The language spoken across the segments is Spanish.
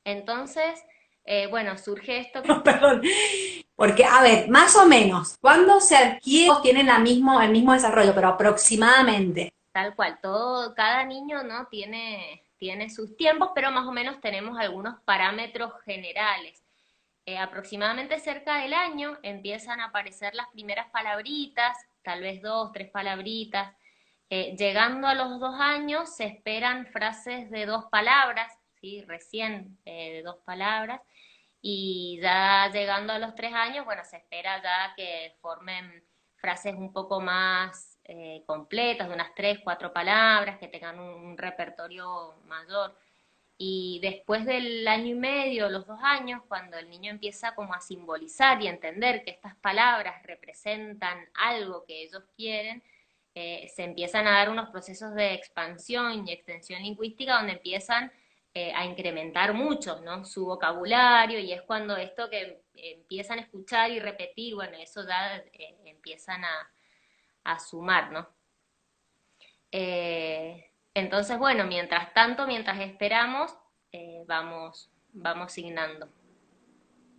Entonces, bueno, surge esto que... Perdón. Porque, a ver, más o menos, ¿cuándo se adquiere tienen el mismo desarrollo, pero aproximadamente? Tal cual, cada niño, ¿no? Tiene sus tiempos, pero más o menos tenemos algunos parámetros generales. Aproximadamente cerca del año empiezan a aparecer las primeras palabritas, tal vez dos, tres palabritas. Llegando a los 2 años se esperan frases de 2 palabras, ¿sí? Recién de 2 palabras. Y ya llegando a los 3 años, bueno, se espera ya que formen frases un poco más completas, de unas 3, 4 palabras, que tengan un repertorio mayor. Y después del año y medio, los 2 años, cuando el niño empieza como a simbolizar y a entender que estas palabras representan algo que ellos quieren, se empiezan a dar unos procesos de expansión y extensión lingüística donde empiezan a incrementar mucho, ¿no? Su vocabulario, y es cuando esto que empiezan a escuchar y repetir, bueno, eso ya empiezan a sumar, ¿no? Entonces, bueno, mientras tanto, mientras esperamos, vamos signando.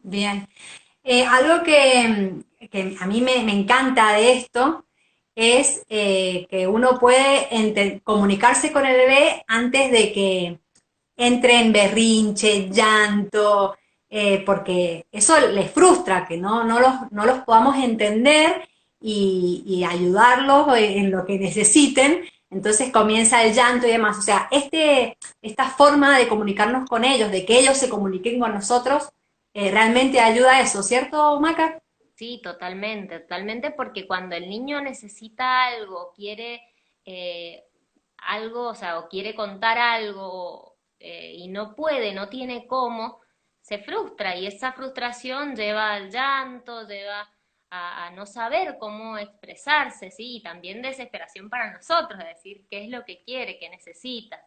Bien. Algo que a mí me encanta de esto es que uno puede comunicarse con el bebé antes de que entre en berrinche, llanto, porque eso les frustra, que no los podamos entender y ayudarlos en lo que necesiten. Entonces comienza el llanto y demás. O sea, esta forma de comunicarnos con ellos, de que ellos se comuniquen con nosotros, realmente ayuda a eso, ¿cierto, Maca? Sí, totalmente, totalmente, porque cuando el niño necesita algo, quiere eh, algo, o sea, o quiere contar algo y no puede, no tiene cómo, se frustra y esa frustración lleva al llanto, lleva a no saber cómo expresarse, sí, y también desesperación para nosotros, es decir, qué es lo que quiere, qué necesita.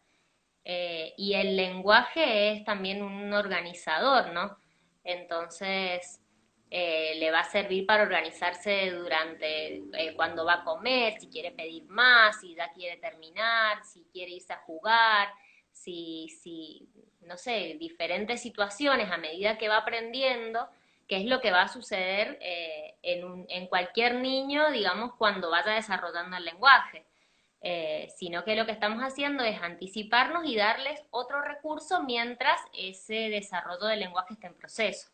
Y el lenguaje es también un organizador, ¿no? Entonces, le va a servir para organizarse durante cuando va a comer, si quiere pedir más, si ya quiere terminar, si quiere irse a jugar, si, no sé, diferentes situaciones a medida que va aprendiendo, que es lo que va a suceder en cualquier niño, digamos, cuando vaya desarrollando el lenguaje. Sino que lo que estamos haciendo es anticiparnos y darles otro recurso mientras ese desarrollo del lenguaje está en proceso.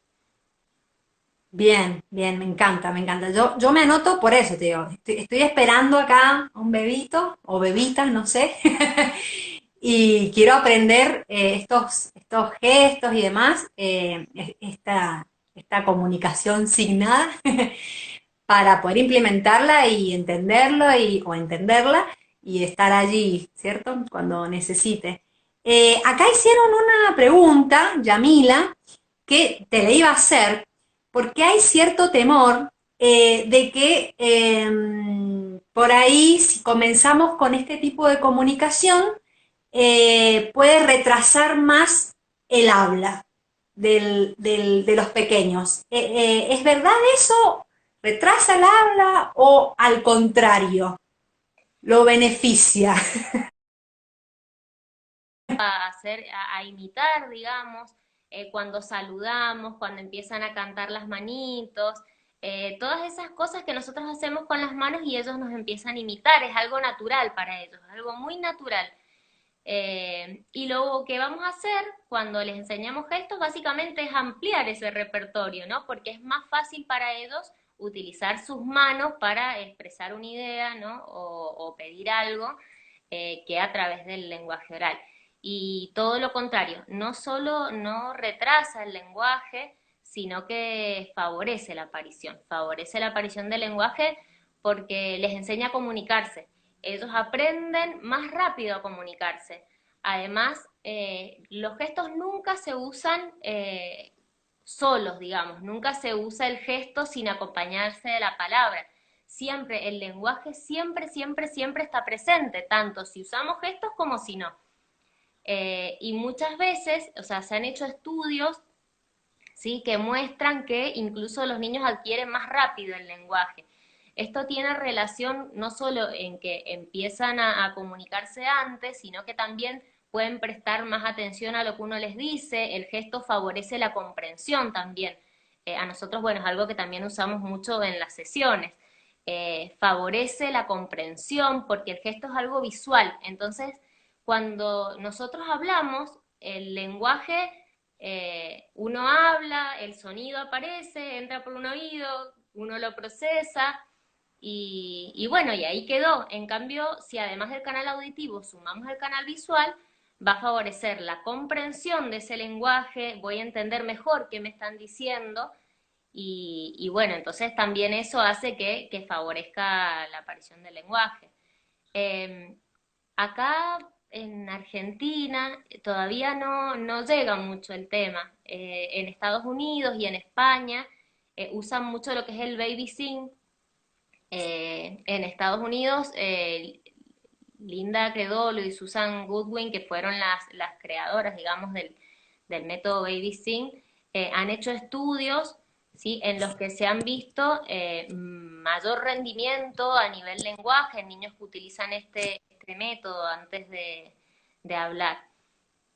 Bien, bien, me encanta, me encanta. Yo me anoto por eso, te digo. Estoy esperando acá a un bebito o bebitas, no sé. Y quiero aprender estos gestos y demás, esta comunicación signada para poder implementarla y entenderlo o entenderla y estar allí, ¿cierto? Cuando necesite. Acá hicieron una pregunta, Yamila, que te la iba a hacer, porque hay cierto temor de que por ahí, si comenzamos con este tipo de comunicación, puede retrasar más el habla de los pequeños. ¿Es verdad eso? ¿Retrasa el habla o al contrario, lo beneficia? A imitar, digamos, cuando saludamos, cuando empiezan a cantar las manitos, todas esas cosas que nosotros hacemos con las manos y ellos nos empiezan a imitar, es algo natural para ellos, es algo muy natural. Y lo que vamos a hacer cuando les enseñamos gestos básicamente es ampliar ese repertorio, ¿no? Porque es más fácil para ellos utilizar sus manos para expresar una idea, ¿no? O pedir algo que a través del lenguaje oral. Y todo lo contrario, no solo no retrasa el lenguaje, sino que favorece la aparición del lenguaje porque les enseña a comunicarse. Ellos aprenden más rápido a comunicarse. Además, los gestos nunca se usan solos, digamos, nunca se usa el gesto sin acompañarse de la palabra. Siempre, el lenguaje siempre, siempre, siempre está presente, tanto si usamos gestos como si no. Y muchas veces, o sea, se han hecho estudios, ¿sí? Que muestran que incluso los niños adquieren más rápido el lenguaje. Esto tiene relación no solo en que empiezan a comunicarse antes, sino que también pueden prestar más atención a lo que uno les dice, el gesto favorece la comprensión también. A nosotros, bueno, es algo que también usamos mucho en las sesiones. Favorece la comprensión porque el gesto es algo visual. Entonces, cuando nosotros hablamos, el lenguaje, uno habla, el sonido aparece, entra por un oído, uno lo procesa y bueno, y ahí quedó. En cambio, si además del canal auditivo sumamos el canal visual, va a favorecer la comprensión de ese lenguaje, voy a entender mejor qué me están diciendo y bueno, entonces también eso hace que favorezca la aparición del lenguaje. Eh, Acá en Argentina todavía no llega mucho el tema. En Estados Unidos y en España usan mucho lo que es el baby sing. En Estados Unidos, Linda Credolo y Susan Goodwin, que fueron las creadoras, digamos, del método Baby Sing, han hecho estudios, ¿sí? En los que se han visto mayor rendimiento a nivel lenguaje en niños que utilizan este método antes de hablar.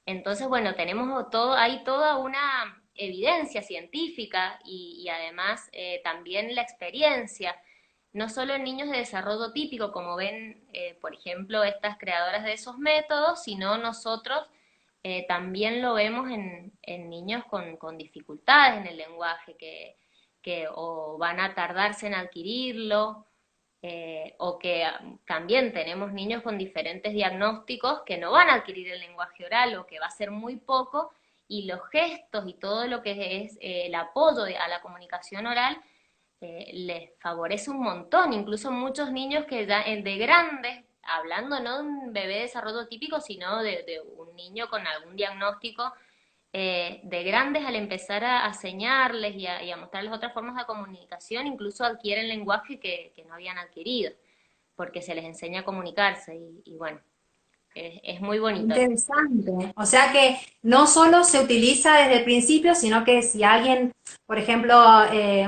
Entonces, bueno, tenemos todo, hay toda una evidencia científica y además también la experiencia, no solo en niños de desarrollo típico, como ven, por ejemplo, estas creadoras de esos métodos, sino nosotros también lo vemos en niños con dificultades en el lenguaje, que o van a tardarse en adquirirlo, o que también tenemos niños con diferentes diagnósticos que no van a adquirir el lenguaje oral o que va a ser muy poco, y los gestos y todo lo que es el apoyo a la comunicación oral les favorece un montón, incluso muchos niños que ya de grandes, hablando no de un bebé de desarrollo típico, sino de un niño con algún diagnóstico, de grandes al empezar a enseñarles y a mostrarles otras formas de comunicación, incluso adquieren lenguaje que no habían adquirido, porque se les enseña a comunicarse y bueno, es muy bonito. Interesante. O sea que no solo se utiliza desde el principio, sino que si alguien, por ejemplo,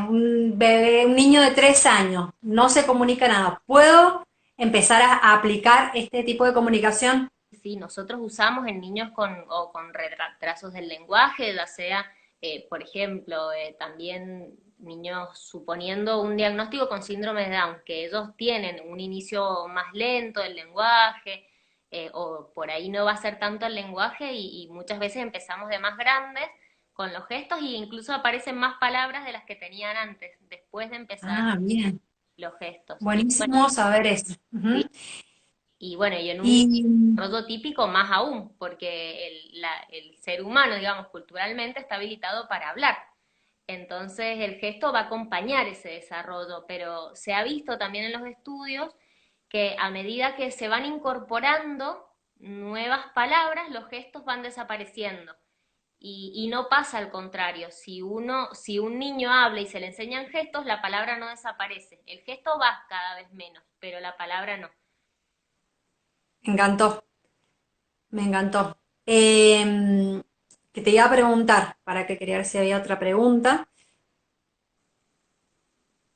un bebé, un niño de 3 años, no se comunica nada, ¿puedo empezar a aplicar este tipo de comunicación? Sí, nosotros usamos en niños con retrasos del lenguaje, ya sea, por ejemplo, también niños suponiendo un diagnóstico con síndrome de Down, que ellos tienen un inicio más lento del lenguaje, o por ahí no va a ser tanto el lenguaje y muchas veces empezamos de más grandes con los gestos e incluso aparecen más palabras de las que tenían antes, después de empezar Ah, bien. los gestos. Y bueno, Buenísimo saber eso. sí, Ujú. y en un Y desarrollo típico más aún, porque el ser humano, digamos, culturalmente está habilitado para hablar. Entonces el gesto va a acompañar ese desarrollo, pero se ha visto también en los estudios que a medida que se van incorporando nuevas palabras, los gestos van desapareciendo. Y no pasa al contrario, si un niño habla y se le enseñan gestos, la palabra no desaparece. El gesto va cada vez menos, pero la palabra no. me encantó, me encantó. Que te iba a preguntar, para que quería ver si había otra pregunta.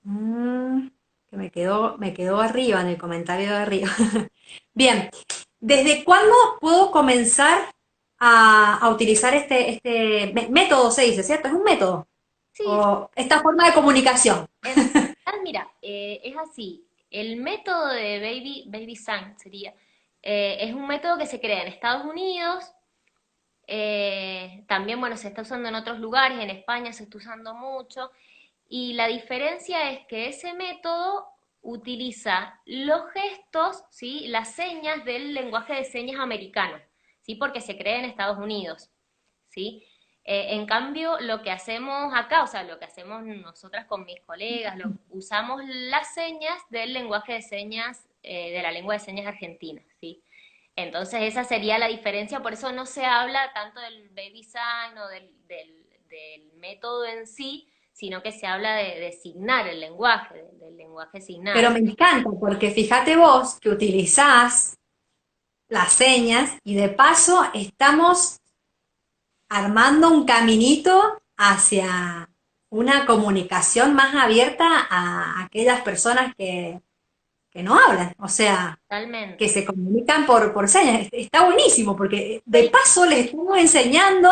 Mm, que me quedó arriba en el comentario de arriba. Bien, ¿desde cuándo puedo comenzar a utilizar este método, se dice, ¿cierto? Es un método. Sí, O esta forma de comunicación. en realidad, mira, es así. El método de Baby Sang sería, es un método que se crea en Estados Unidos, también, bueno, se está usando en otros lugares, en España se está usando mucho, y la diferencia es que ese método utiliza los gestos, ¿sí? Las señas del lenguaje de señas americano, ¿sí? Porque se crea en Estados Unidos, ¿sí? En cambio, lo que hacemos acá, o sea, lo que hacemos nosotras con mis colegas, usamos las señas del lenguaje de señas, de la lengua de señas argentina, ¿sí? Entonces esa sería la diferencia, por eso no se habla tanto del baby sign o del método en sí, sino que se habla de signar el lenguaje, del lenguaje Pero signado. me encanta porque fíjate vos que utilizás las señas y de paso estamos armando un caminito hacia una comunicación más abierta a aquellas personas que que no hablan, o sea, que Totalmente. se comunican por señas. Está buenísimo, porque de Sí, paso les estamos enseñando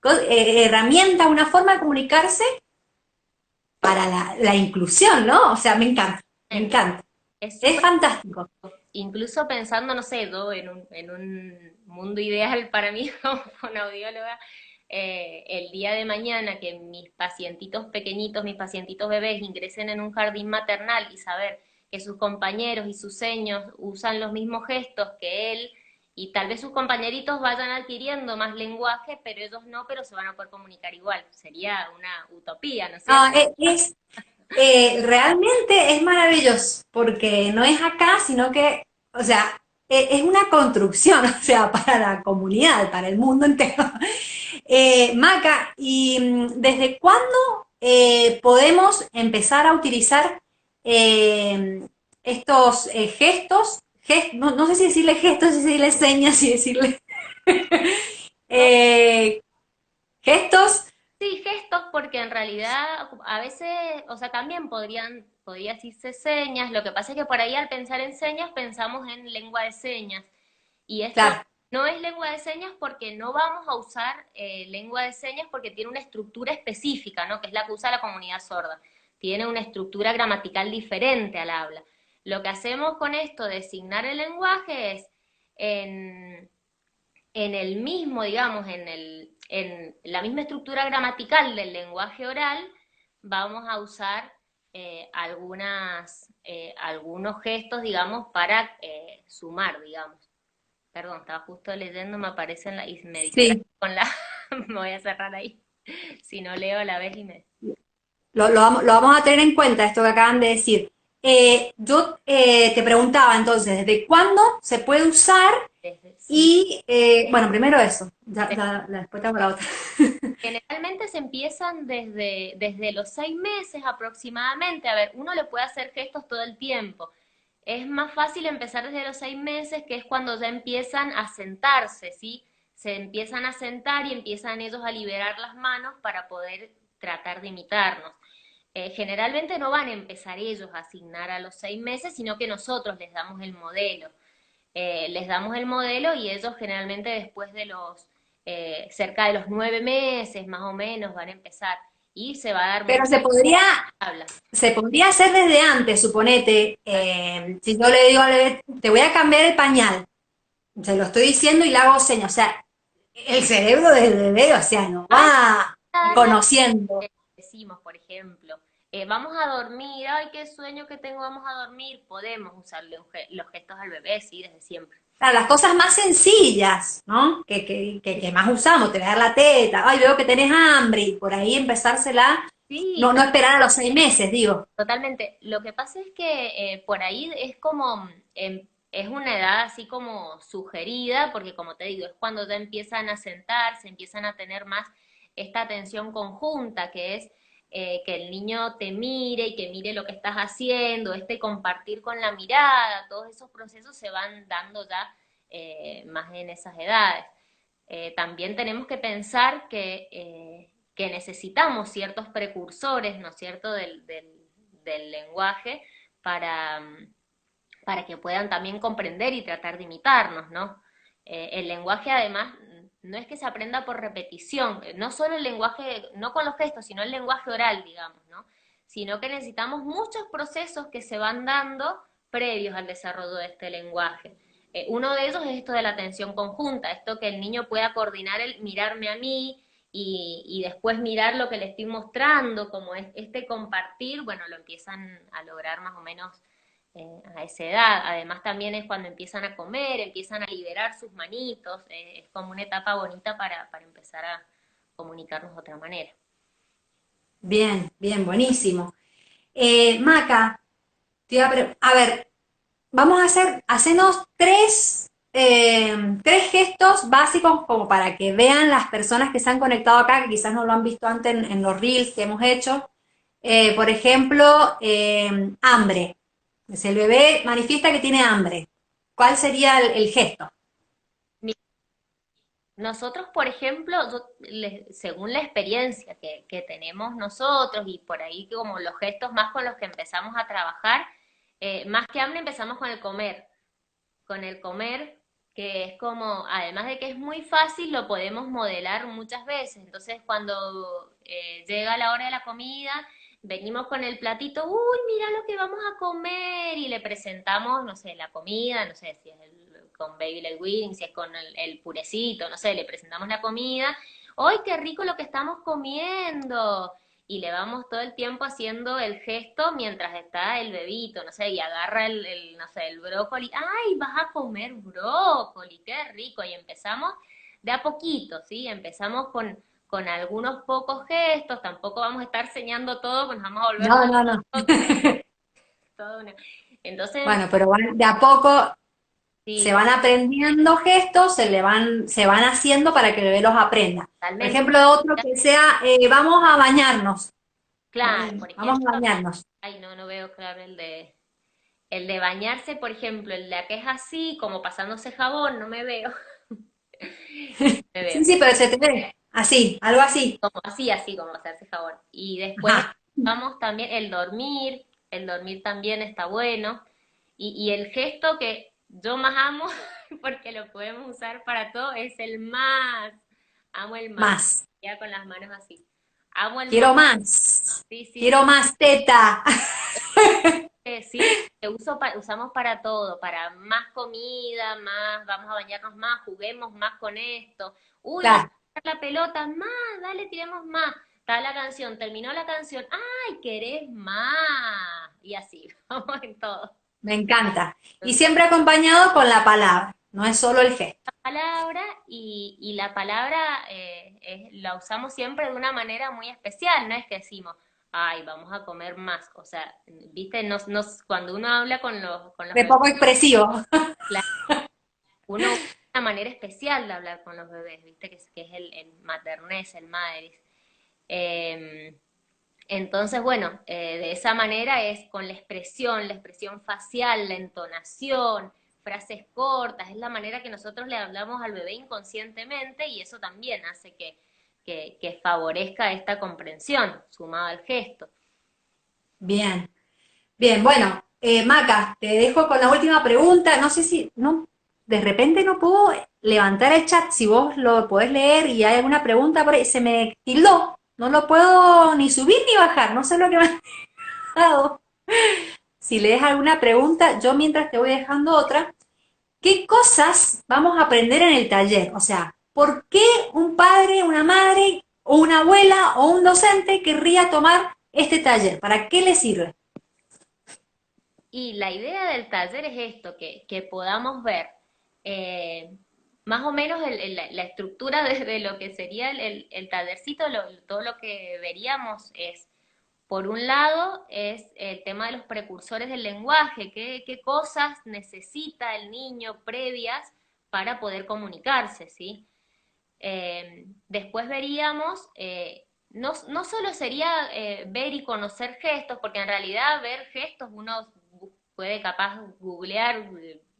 herramientas, una forma de comunicarse para la inclusión, ¿no? O sea, me encanta, me totalmente. encanta. Es Es súper, fantástico. incluso pensando, no sé, yo en un mundo ideal para mí como fonoaudióloga, el día de mañana que mis pacientitos pequeñitos, mis pacientitos bebés ingresen en un jardín maternal y saber que sus compañeros y sus seños usan los mismos gestos que él y tal vez sus compañeritos vayan adquiriendo más lenguaje, pero ellos no, pero se van a poder comunicar igual. Sería una utopía, ¿no es Ah, cierto? realmente es maravilloso, porque no es acá, sino que, o sea, es una construcción, o sea, para la comunidad, para el mundo entero. Maca, ¿y desde cuándo podemos empezar a utilizar eh, estos gestos? No, no sé si decirle gestos, si decirle señas, si decirle eh, gestos. Sí, gestos, porque en realidad a veces, o sea, también podría decirse señas. Lo que pasa es que por ahí al pensar en señas pensamos en lengua de señas. Y esto Claro, no es lengua de señas porque no vamos a usar lengua de señas porque tiene una estructura específica, ¿no? Que es la que usa la comunidad sorda. Tiene una estructura gramatical diferente al habla. Lo que hacemos con esto de designar el lenguaje es en en el mismo, digamos, en la misma estructura gramatical del lenguaje oral, vamos a usar algunos gestos, digamos, para sumar, digamos. Perdón, estaba justo leyendo, me aparece y me distrae sí. con la... me voy a cerrar ahí. Si no leo a la vez y me... Lo vamos a tener en cuenta, esto que acaban de decir. Yo te preguntaba entonces, ¿desde cuándo se puede usar? Sí, Y bueno, primero eso, después te hago la otra. generalmente se empiezan desde los 6 meses aproximadamente. A ver, uno le puede hacer gestos todo el tiempo. Es más fácil empezar desde los 6 meses, que es cuando ya empiezan a sentarse, ¿sí? Se empiezan a sentar y empiezan ellos a liberar las manos para poder tratar de imitarnos. Generalmente no van a empezar ellos a asignar a los 6 meses, sino que nosotros les damos el modelo. Les damos el modelo y ellos generalmente después de cerca de los 9 meses más o menos van a empezar y se va a dar Pero mucha habla. se podría hacer desde antes, suponete, si yo le digo al bebé, te voy a cambiar el pañal, se lo estoy diciendo y le hago señas, o sea, el cerebro del bebé, o sea, no Ay, va claro, conociendo. decimos, por ejemplo, vamos a dormir, ay, qué sueño que tengo, vamos a dormir, podemos usarle los gestos al bebé, sí, desde siempre. Claro, las cosas más sencillas, ¿no? Que más usamos, te voy a dar la teta, ay, veo que tenés hambre, y por ahí empezársela, Sí, no, no esperar a los 6 meses, digo. totalmente. Lo que pasa es que por ahí es como, es una edad así como sugerida, porque como te digo, es cuando ya empiezan a sentarse, empiezan a tener más esta atención conjunta, que es que el niño te mire y que mire lo que estás haciendo, este compartir con la mirada, todos esos procesos se van dando ya más en esas edades. También tenemos que pensar que necesitamos ciertos precursores, ¿no es cierto?, del lenguaje para, para que puedan también comprender y tratar de imitarnos, ¿no? El lenguaje además no es que se aprenda por repetición, no solo el lenguaje, no con los gestos, sino el lenguaje oral, digamos, ¿no? Sino que necesitamos muchos procesos que se van dando previos al desarrollo de este lenguaje. Uno de ellos es esto de la atención conjunta, esto que el niño pueda coordinar el mirarme a mí y después mirar lo que le estoy mostrando, como es este compartir, bueno, lo empiezan a lograr más o menos a esa edad. Además también es cuando empiezan a comer, empiezan a liberar sus manitos, es como una etapa bonita para empezar a comunicarnos de otra manera. Bien, bien, buenísimo. Maca, a ver, vamos a hacernos tres gestos básicos como para que vean las personas que se han conectado acá, que quizás no lo han visto antes en los reels que hemos hecho. Por ejemplo, hambre. Si el bebé manifiesta que tiene hambre, ¿cuál sería el gesto? Nosotros, por ejemplo, según la experiencia que tenemos nosotros y por ahí como los gestos más con los que empezamos a trabajar, más que hambre empezamos con el comer, que es como, además de que es muy fácil, lo podemos modelar muchas veces. Entonces, cuando llega la hora de la comida, venimos con el platito, uy, mira lo que vamos a comer, y le presentamos, no sé, la comida, no sé si es con baby led wedding, si es con el purecito, no sé, le presentamos la comida, ¡ay, qué rico lo que estamos comiendo! Y le vamos todo el tiempo haciendo el gesto mientras está el bebito, no sé, y agarra no sé, el brócoli, ¡ay, vas a comer brócoli! ¡Qué rico! Y empezamos de a poquito, ¿sí? Empezamos con algunos pocos gestos, tampoco vamos a estar enseñando todo, pues nos vamos a volver No, no, no. todo una... Entonces, Bueno, pero de a poco se sí, van aprendiendo gestos, se van haciendo para que el bebé los aprenda. Por totalmente. ejemplo, otro que sea, vamos a bañarnos. Claro, por Vamos ejemplo, a bañarnos. ay, no, no veo claro el de bañarse, por ejemplo, el de que es así, como pasándose jabón, no me veo, me veo. Sí, sí, pero se te ve. Así, algo así. Como así, así, como hacerse jabón. Y después Ajá. vamos también el dormir también está bueno. Y el gesto que yo más amo, porque lo podemos usar para todo, es el más. Amo el más. Más. Ya con las manos así. Amo el más. Quiero más. Sí, sí, Quiero sí. más teta. Sí, que usamos para todo, para más comida, más, vamos a bañarnos más, juguemos más con esto. Uy, vamos Claro, a tirar la pelota, más, dale, tiremos más. Está la canción, terminó la canción, ay, querés más. Y así, vamos en todo. me encanta. Y Entonces, siempre acompañado con la palabra, no es solo el gesto. palabra y la palabra la usamos siempre de una manera muy especial, no es que decimos, ay, vamos a comer más. O sea, viste, cuando uno habla con los De bebés, poco expresivo. uno usa una manera especial de hablar con los bebés, ¿viste? Que es el maternés, el madres. Eh, entonces, bueno, de esa manera es con la expresión facial, la entonación, frases cortas, es la manera que nosotros le hablamos al bebé inconscientemente y eso también hace que favorezca esta comprensión, sumado al gesto. Bien, bien, bueno, Maca, te dejo con la última pregunta. No sé si, no, de repente no puedo levantar el chat. Si vos lo podés leer y hay alguna pregunta por ahí, se me tildó. No lo puedo ni subir ni bajar. No sé lo que me ha dado. Si lees alguna pregunta, yo mientras te voy dejando otra. ¿Qué cosas vamos a aprender en el taller? O sea, ¿por qué un padre, una madre, o una abuela, o un docente querría tomar este taller? ¿Para qué le sirve? Y la idea del taller es esto, que podamos ver eh, más o menos la estructura de lo que sería el tallercito, todo lo que veríamos es, por un lado, es el tema de los precursores del lenguaje, qué cosas necesita el niño previas para poder comunicarse, ¿sí? Después veríamos, no solo sería ver y conocer gestos, porque en realidad ver gestos uno puede capaz googlear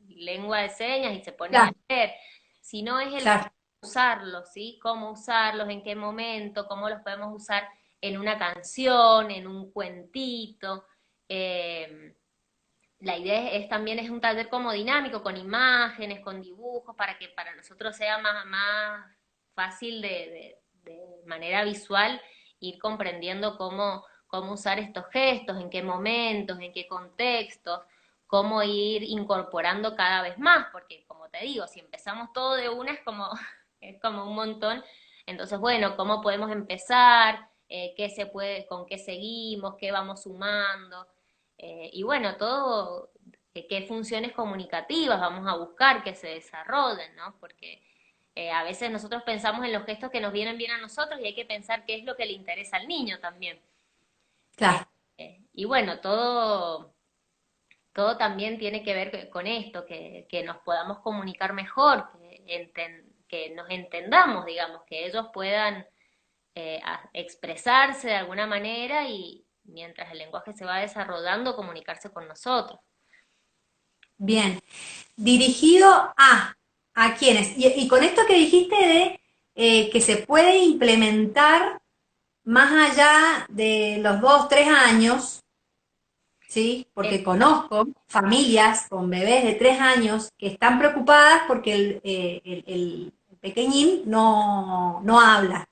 lengua de señas y se pone a Claro, ver, sino es el cómo claro. usarlos, ¿sí? Cómo usarlos, en qué momento, cómo los podemos usar en una canción, en un cuentito. Eh, la idea también es un taller como dinámico, con imágenes, con dibujos, para que para nosotros sea más fácil de manera visual ir comprendiendo cómo usar estos gestos, en qué momentos, en qué contextos, cómo ir incorporando cada vez más, porque como te digo, si empezamos todo de una es como un montón. Entonces, bueno, ¿cómo podemos empezar? ¿Qué se puede, con qué seguimos? ¿Qué vamos sumando? Y bueno, todo, qué funciones comunicativas vamos a buscar que se desarrollen, ¿no? Porque a veces nosotros pensamos en los gestos que nos vienen bien a nosotros y hay que pensar qué es lo que le interesa al niño también. Claro. Y bueno, todo también tiene que ver con esto, que nos podamos comunicar mejor, que nos entendamos, digamos, que ellos puedan expresarse de alguna manera y mientras el lenguaje se va desarrollando, comunicarse con nosotros. Bien. Dirigido a quiénes. Y con esto que dijiste de que se puede implementar más allá de los 2, 3 años, ¿sí? Porque Es- conozco familias con bebés de 3 años que están preocupadas porque el pequeñín no habla.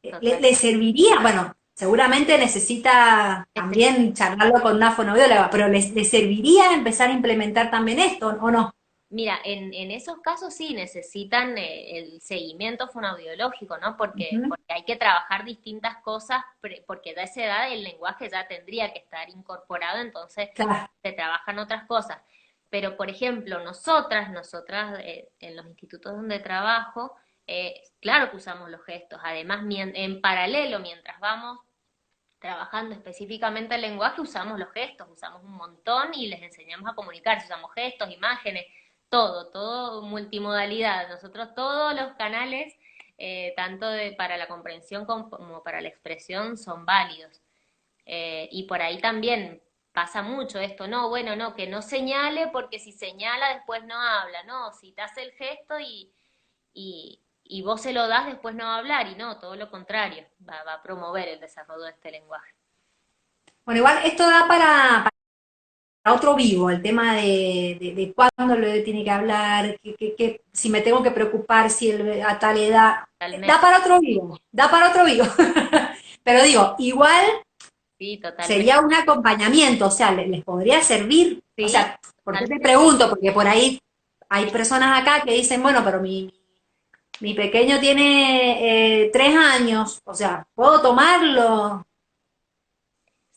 total. Le serviría, bueno, seguramente necesita también charlarlo con una fonoaudióloga, pero le serviría empezar a implementar también esto, ¿o no? Mira, en esos casos sí necesitan el seguimiento fonoaudiológico, ¿no? Ujú. Porque hay que trabajar distintas cosas, porque a esa edad el lenguaje ya tendría que estar incorporado, entonces Claro, se trabajan otras cosas. Pero, por ejemplo, nosotras en los institutos donde trabajo, claro que usamos los gestos. Además, en paralelo, mientras vamos trabajando específicamente el lenguaje, usamos los gestos, usamos un montón y les enseñamos a comunicarse, usamos gestos, imágenes, todo multimodalidad. Nosotros todos los canales, tanto para la comprensión como para la expresión, son válidos. Y por ahí también pasa mucho esto, no, bueno, no, que no señale porque si señala después no habla, no, si te hace el gesto y vos se lo das después no va a hablar y no, todo lo contrario, va a promover el desarrollo de este lenguaje. bueno, igual esto da para otro vivo, el tema de cuándo lo tiene que hablar, si me tengo que preocupar, si a tal edad, da Totalmente, para otro vivo, da para otro vivo. Pero digo, igual sí, totalmente, sería un acompañamiento, o sea, les podría servir, o sí, sea, ¿por qué te totalmente. pregunto? Porque por ahí hay personas acá que dicen, bueno, pero mi pequeño tiene 3 años, o sea, ¿puedo tomarlo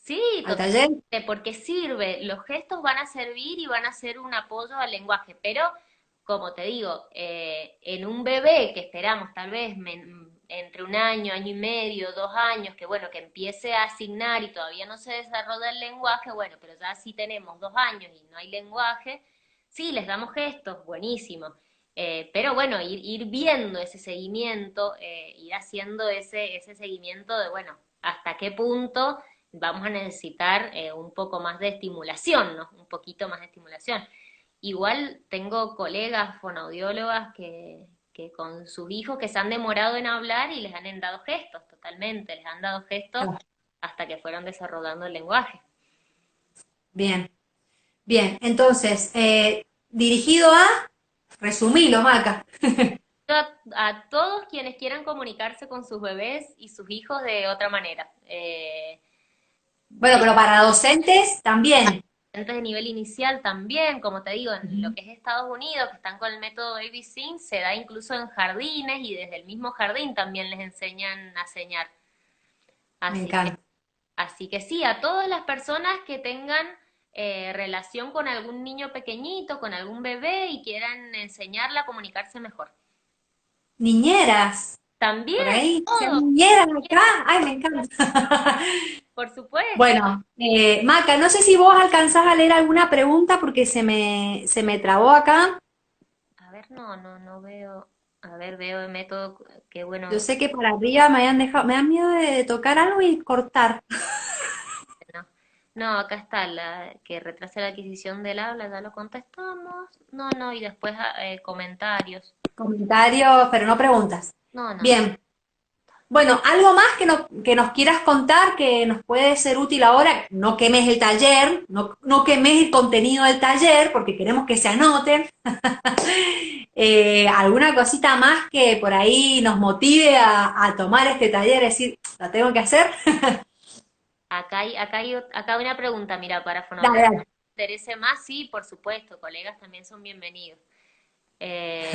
Sí, al taller? totalmente, porque sirve, los gestos van a servir y van a ser un apoyo al lenguaje, pero como te digo, en un bebé que esperamos tal vez entre un año, año y medio, 2 años, que bueno, que empiece a asignar y todavía no se desarrolla el lenguaje, bueno, pero ya si tenemos 2 años y no hay lenguaje, sí, les damos gestos, buenísimo. Pero bueno, ir viendo ese seguimiento, ir haciendo ese seguimiento de, bueno, hasta qué punto vamos a necesitar un poco más de estimulación, ¿no? Un poquito más de estimulación. Igual tengo colegas fonoaudiólogas que con sus hijos que se han demorado en hablar y les han dado gestos, totalmente, les han dado gestos hasta que fueron desarrollando el lenguaje. Bien, bien, entonces, dirigido a, resumilo, Maca. A todos quienes quieran comunicarse con sus bebés y sus hijos de otra manera. Bueno, pero para docentes también. Antes de nivel inicial también, como te digo, en lo Ujú. que es Estados Unidos, que están con el método Baby Sim, se da incluso en jardines y desde el mismo jardín también les enseñan a señar. Me Así que, encanta. así que sí, a todas las personas que tengan relación con algún niño pequeñito, con algún bebé y quieran enseñarle a comunicarse mejor. Niñeras, por También, ahí, sean todo, niñeras acá, ay, me encanta. por supuesto. Bueno, Maca, no sé si vos alcanzás a leer alguna pregunta porque se me trabó acá. A ver, no veo. A ver, veo el método, qué Yo bueno. sé que para arriba me habían dejado, me da miedo de tocar algo y cortar. No, no, acá está la que retrasa la adquisición del habla, ya lo contestamos. No, y después comentarios. Comentarios, pero no preguntas. No. Bien, bueno, algo más que nos quieras contar que nos puede ser útil ahora. No quemes el taller, no quemes el contenido del taller porque queremos que se anoten. Alguna cosita más que por ahí nos motive a tomar este taller, es decir, la tengo que hacer. Acá hay una pregunta, mira, para Dale, fonoaudiólogo dale. que te interese más, sí, por supuesto, colegas también son bienvenidos. Eh,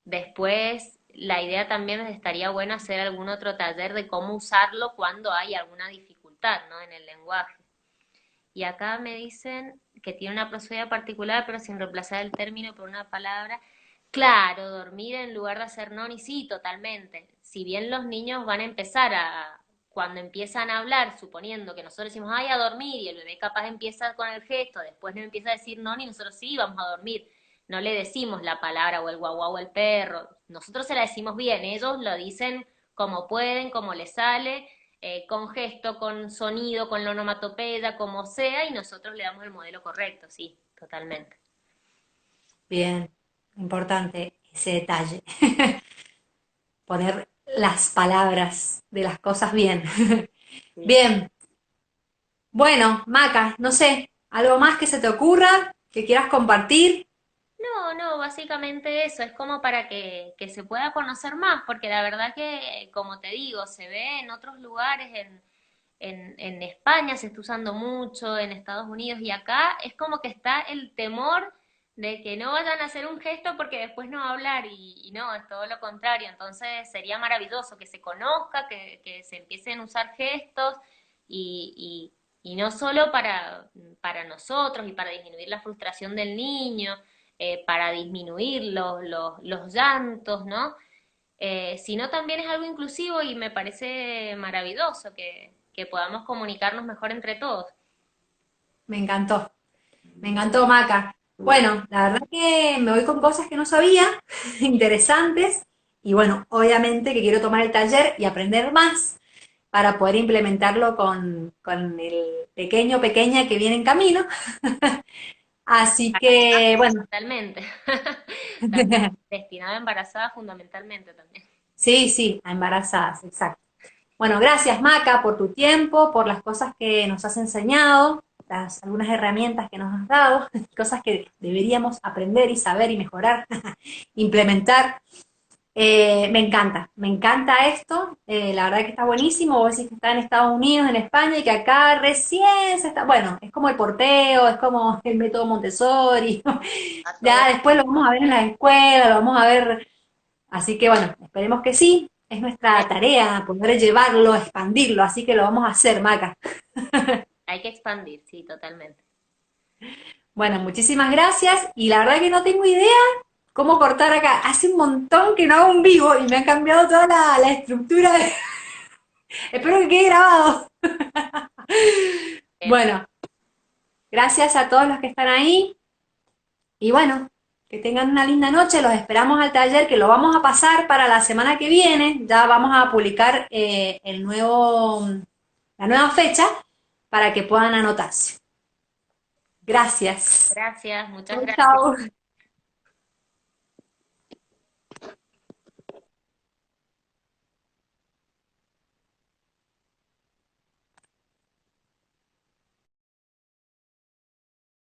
Después, la idea también es estaría bueno hacer algún otro taller de cómo usarlo cuando hay alguna dificultad, ¿no? En el lenguaje. Y acá me dicen que tiene una prosodia particular, pero sin reemplazar el término por una palabra. Claro, dormir en lugar de hacer noni, sí, totalmente. Si bien los niños van a empezar cuando empiezan a hablar, suponiendo que nosotros decimos, ay, a dormir, y el bebé capaz empieza con el gesto, después no empieza a decir noni, nosotros sí, vamos a dormir. No le decimos la palabra o el guau o el perro. Nosotros se la decimos bien, ellos lo dicen como pueden, como les sale, con gesto, con sonido, con la onomatopeya, como sea, y nosotros le damos el modelo correcto, sí, totalmente. Bien, importante ese detalle. Poner las palabras de las cosas bien. Sí. Bien, Bueno, Maca, no sé, ¿algo más que se te ocurra, que quieras compartir? No, no, básicamente eso, es como para que se pueda conocer más, porque la verdad que, como te digo, se ve en otros lugares, en España se está usando mucho, en Estados Unidos y acá es como que está el temor de que no vayan a hacer un gesto porque después no va a hablar y no, es todo lo contrario. Entonces sería maravilloso que se conozca, que se empiecen a usar gestos y no solo para nosotros y para disminuir la frustración del niño, para disminuir los llantos, ¿no? Sino también es algo inclusivo y me parece maravilloso que podamos comunicarnos mejor entre todos. Me encantó, Maca. Bueno, la verdad que me voy con cosas que no sabía, interesantes, y bueno, obviamente que quiero tomar el taller y aprender más para poder implementarlo con el pequeño, pequeña que viene en camino. Así que, bueno, Fundamentalmente. También destinada a embarazada fundamentalmente también. sí, sí, a embarazadas, exacto. Bueno, gracias Maca por tu tiempo, por las cosas que nos has enseñado, algunas herramientas que nos has dado, cosas que deberíamos aprender y saber y mejorar, implementar. Me encanta esto, la verdad que está buenísimo, vos decís que está en Estados Unidos, en España, y que acá recién se está, bueno, es como el porteo, es como el método Montessori, A todo. ya después lo vamos a ver en las escuelas, lo vamos a ver. Así que bueno, esperemos que sí. Es Hay, nuestra tarea poder llevarlo, expandirlo, así que lo vamos a hacer, Maca. hay que expandir, sí, totalmente. Bueno, muchísimas gracias y la verdad que no tengo idea cómo cortar acá. Hace un montón que no hago un vivo y me han cambiado toda la estructura. Espero que quede grabado. Eso. Bueno, gracias a todos los que están ahí y bueno, que tengan una linda noche. Los esperamos al taller que lo vamos a pasar para la semana que viene. Ya vamos a publicar la nueva fecha para que puedan anotarse. Gracias. Gracias, muchas Chau, gracias. chau.